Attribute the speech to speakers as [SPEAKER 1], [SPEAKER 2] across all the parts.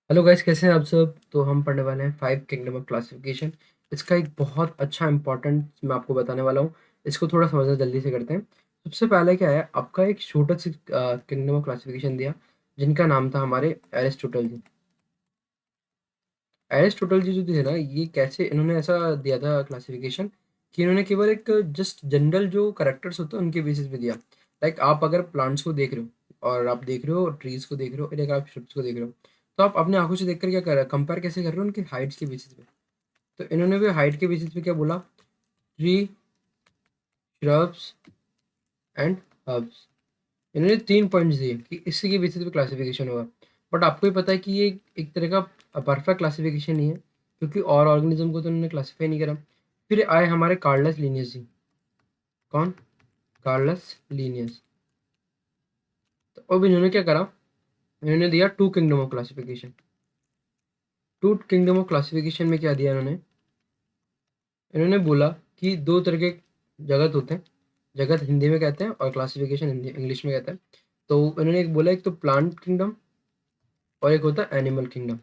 [SPEAKER 1] Hello guys, कैसे हैं आप सब। तो हम पढ़ने वाले हैं फाइव किंगडम ऑफ क्लासिफिकेशन। इसका एक बहुत अच्छा इंपॉर्टेंट मैं आपको बताने वाला हूँ। इसको थोड़ा समझना जल्दी से करते हैं। सबसे पहले क्या है, आपका एक छोटा सी किंगडम ऑफ क्लासिफिकेशन दिया, जिनका नाम था हमारे एरिस्टोटल जी। एरिस्टोटल जी जो थे ना, ये कैसे इन्होंने ऐसा दिया था क्लासिफिकेशन कि इन्होंने केवल एक जस्ट जनरल जो करेक्टर्स होते हैं उनके बेसिस पे दिया। लाइक आप अगर प्लांट्स को देख रहे हो और आप देख रहे हो ट्रीज को देख रहे हो और अगर आप श्रिप्स को देख रहे हो, तो आप अपने आंखों से देखकर क्या कर रहे हो, कंपेयर कैसे कर रहे हो उनकी हाइट्स के बेसिस पे। तो इन्होंने भी हाइट के बेसिस पे क्या बोला, ट्री, श्रब्स एंड हर्ब्स। इन्होंने 3 पॉइंट्स दिए कि इसी के बेसिस पे क्लासिफिकेशन होगा। बट आपको ही पता है कि ये एक तरह का परफेक्ट क्लासिफिकेशन नहीं है, क्योंकि और ऑर्गेनिज्म को तो उन्होंने क्लासीफाई नहीं करा। फिर आए हमारे कार्लस लीनियस जी। कौन? Carolus Linnaeus. तो अब इन्होंने क्या करा, इन्होंने दिया two kingdom of classification. Two kingdom of classification में क्या दिया इन्होंने, इन्होंने बोला कि दो तरह के जगत होते हैं। जगत हिंदी में कहते हैं और क्लासिफिकेशन हिंदी इंग्लिश में कहते हैं। तो इन्होंने एक बोला, एक तो प्लांट किंगडम और एक होता है एनिमल किंगडम।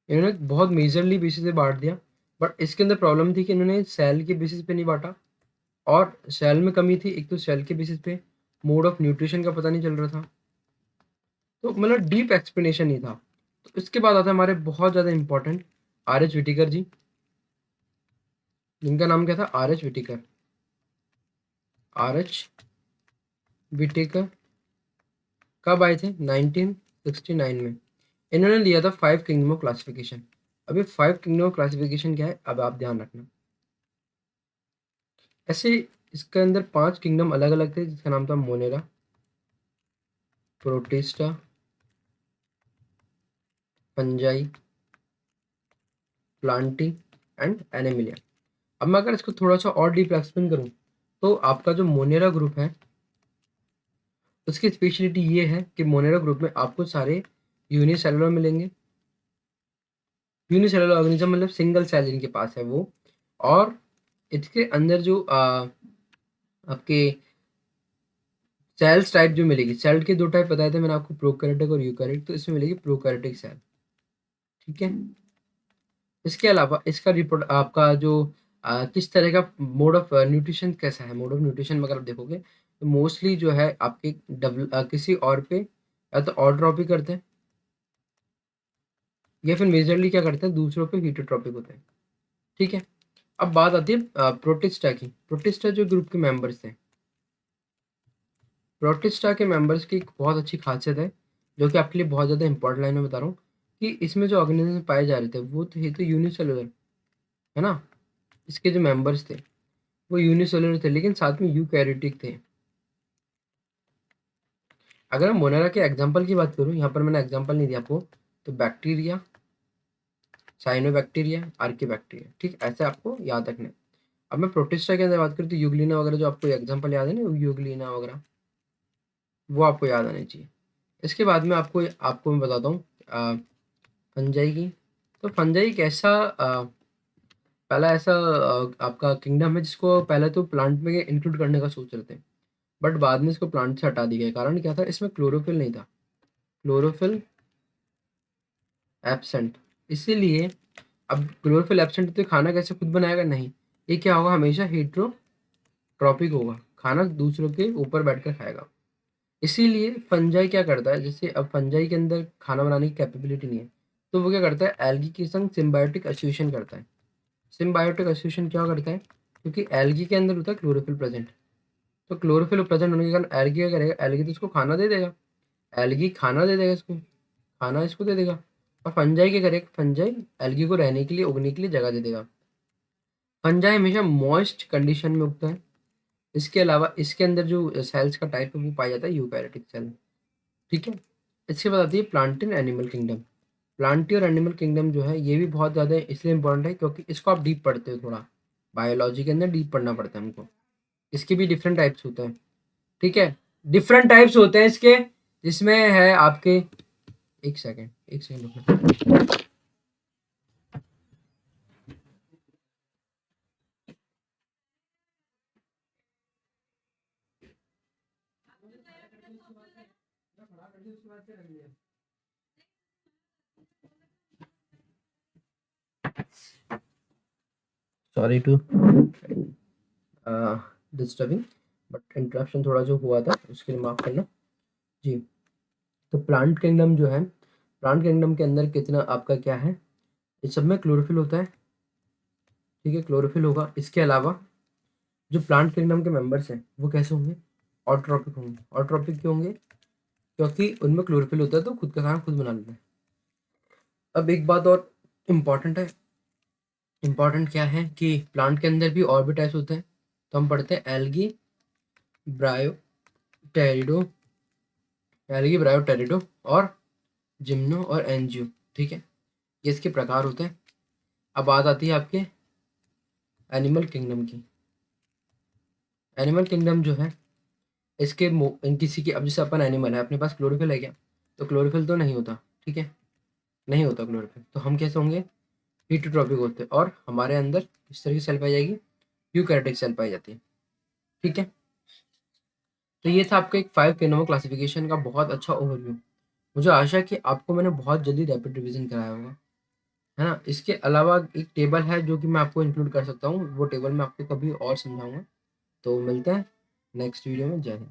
[SPEAKER 1] इन्होंने बहुत मेजरली बेसिस पे बांट दिया। बट इसके अंदर प्रॉब्लम थी कि इन्होंने सेल के बेसिस पे नहीं बांटा, और सेल में कमी थी। एक तो सेल के बेसिस पे मोड ऑफ न्यूट्रिशन का पता नहीं चल रहा था, तो मतलब डीप एक्सप्लेनेशन नहीं था। तो इसके बाद आता है हमारे बहुत ज़्यादा इंपॉर्टेंट आर एच विटिकर जी, जिनका नाम क्या था, आर एच विटिकर। आर एच विटिकर कब आए थे? 1969 में। इन्होंने लिया था फाइव किंगडम ऑफ क्लासिफिकेशन। अभी फाइव किंगडम ऑफ क्लासिफिकेशन क्या है, अब आप ध्यान रखना। ऐसे इसके अंदर पांच किंगडम अलग अलग थे, जिसका नाम था Monera, protista, fungi, Plantae and Animalia. अब मैं अगर इसको थोड़ा सा और डीप एक्सप्लेन करूं, तो आपका जो मोनेरा ग्रुप है, उसकी स्पेशलिटी ये है कि मोनेरा ग्रुप में आपको सारे यूनिसेलुलर मिलेंगे। यूनिसेलुलर ऑर्गेनिज्म मतलब सिंगल सेल जिनके पास है वो। और इसके अंदर जो आपके सेल्स टाइप जो मिलेगी, सेल के दो टाइप बताए थे मैंने आपको, प्रोकैरियोटिक और यूकैरियोटिक। तो इसमें मिलेगी प्रोकैरियोटिक सेल। ठीक है। इसके अलावा इसका रिपोर्ट आपका जो किस तरह का मोड ऑफ न्यूट्रिशन कैसा है, मोड ऑफ न्यूट्रिशन में अगर आप देखोगे तो मोस्टली जो है आपके किसी और पे या तो और ड्रॉप ही करते हैं, या फिर मेजरली क्या करते हैं, दूसरों पे हीटोट्रॉपिक होते हैं। ठीक है। अब बात आती है प्रोटिस्टा की। प्रोटिस्टा जो ग्रुप के मेंबर्स थे, प्रोटिस्टा के मेंबर्स की एक बहुत अच्छी खासियत है, जो कि आपके लिए बहुत ज़्यादा इंपॉर्टेंट लाइन में बता रहा हूँ, कि इसमें जो ऑर्गेनिज्म पाए जा रहे थे वो तो यूनिसेलुलर है ना। इसके जो मेंबर्स थे वो यूनिसेलुलर थे, लेकिन साथ में यूकैरियोटिक थे। अगर मैं मोनेरा के एग्जाम्पल की बात करूँ, यहाँ पर मैंने एग्जाम्पल नहीं दिया आपको, तो बैक्टीरिया, साइनोबैक्टीरिया, आर्किबैक्टीरिया, ठीक ऐसे आपको याद रखना है। अब मैं प्रोटिस्टा के अंदर बात करूँ तो यूग्लिना वगैरह, जो आपको एग्जाम्पल याद है ना, यूग्लिना वगैरह, वो आपको याद आने चाहिए। इसके बाद में आपको आपको मैं बताता हूँ फंजाई की। तो फंजाई एक ऐसा पहला ऐसा आपका किंगडम है जिसको पहले तो प्लांट में इंक्लूड करने का सोच रहे थे, बट बाद में इसको प्लांट से हटा दिया गया। कारण क्या था, इसमें क्लोरोफिल नहीं था, क्लोरोफिल एब्सेंट। इसीलिए अब क्लोरोफिल एब्सेंट तो खाना कैसे खुद बनाएगा? नहीं, ये क्या होगा, हमेशा हेट्रोट्रॉपिक होगा, खाना दूसरों के ऊपर बैठकर खाएगा। इसीलिए फंजाई क्या करता है, जैसे अब फंजाई के अंदर खाना बनाने की कैपेबिलिटी नहीं है, तो वो क्या करता है, एल्गी के संग सिम्बायोटिक एसोसिएशन करता है। सिम्बायोटिक एसोसिएशन क्या करता है, क्योंकि एल्गी के अंदर होता है क्लोरोफिल प्रेजेंट। तो क्लोरोफिल प्रेजेंट होने के कारण एल्गी क्या करेगा, एल्गी तो इसको खाना दे देगा, एल्गी खाना दे देगा इसको, खाना इसको दे देगा। और फंजाई क्या करेगा, फंजाई एल्गी को रहने के लिए, उगने के लिए जगह दे देगा। फंजाई हमेशा मॉइस्ट कंडीशन में उगता है। इसके अलावा इसके अंदर जो सेल्स का टाइप है वो पाया जाता है यूकैरियोटिक सेल। ठीक है। इसके बाद आती है plant and animal kingdom. Plantae और एनिमल किंगडम जो है, ये भी बहुत ज़्यादा इसलिए इंपॉर्टेंट है क्योंकि इसको आप डीप पढ़ते हो थोड़ा, बायोलॉजी के अंदर डीप पढ़ना पड़ता है हमको। इसके भी डिफरेंट टाइप्स होते हैं। ठीक है। डिफरेंट टाइप्स होते हैं इसके, जिसमें है आपके, एक सेकेंड, एक second. Sorry to disturbing, but interruption थोड़ा जो हुआ था उसके लिए माफ़ करना। जी, तो प्लांट किंगडम जो है, प्लांट किंगडम के अंदर कितना आपका क्या है, इस सब में क्लोरोफिल होता है, ठीक है, क्लोरोफिल होगा। इसके अलावा जो प्लांट किंगडम के मेंबर्स हैं वो कैसे होंगे, ऑटोट्रॉपिक होंगे। ऑटोट्रॉपिक क्यों होंगे, क्योंकि उनमें क्लोरोफिल होता है तो खुद का खाना खुद बना लेते हैं। अब एक बात और इम्पॉर्टेंट है, इम्पॉर्टेंट क्या है कि प्लांट के अंदर भी और भी टाइप्स होते हैं। तो हम पढ़ते हैं एल्गी, ब्रायो टेरिडो, एल्गी ब्रायो टेरिडो और जिम्नो और एनजियो, ठीक है, ये इसके प्रकार होते हैं। अब बात आती है आपके एनिमल किंगडम की। एनिमल किंगडम जो है इसके किसी के, अब जैसे अपन एनिमल है, अपने पास क्लोरोफिल है क्या, तो क्लोरोफिल तो नहीं होता, ठीक है, नहीं होता क्लोरोफिल, तो हम कैसे होंगे, हीटोट्रॉपिक होते हैं। और हमारे अंदर किस तरह की सेल पाई जाएगी, यूकैरियोटिक सेल पाई जाती है, ठीक है। तो ये था आपका एक 5 किंगडम क्लासिफिकेशन का बहुत अच्छा ओवरव्यू। मुझे आशा है कि आपको मैंने बहुत जल्दी रैपिड रिवीजन कराया होगा, है ना। इसके अलावा एक टेबल है जो कि मैं आपको इंक्लूड कर सकता हूँ, वो टेबल मैं आपको कभी और समझाऊंगा। तो मिलते हैं नेक्स्ट वीडियो में। जय हिंद।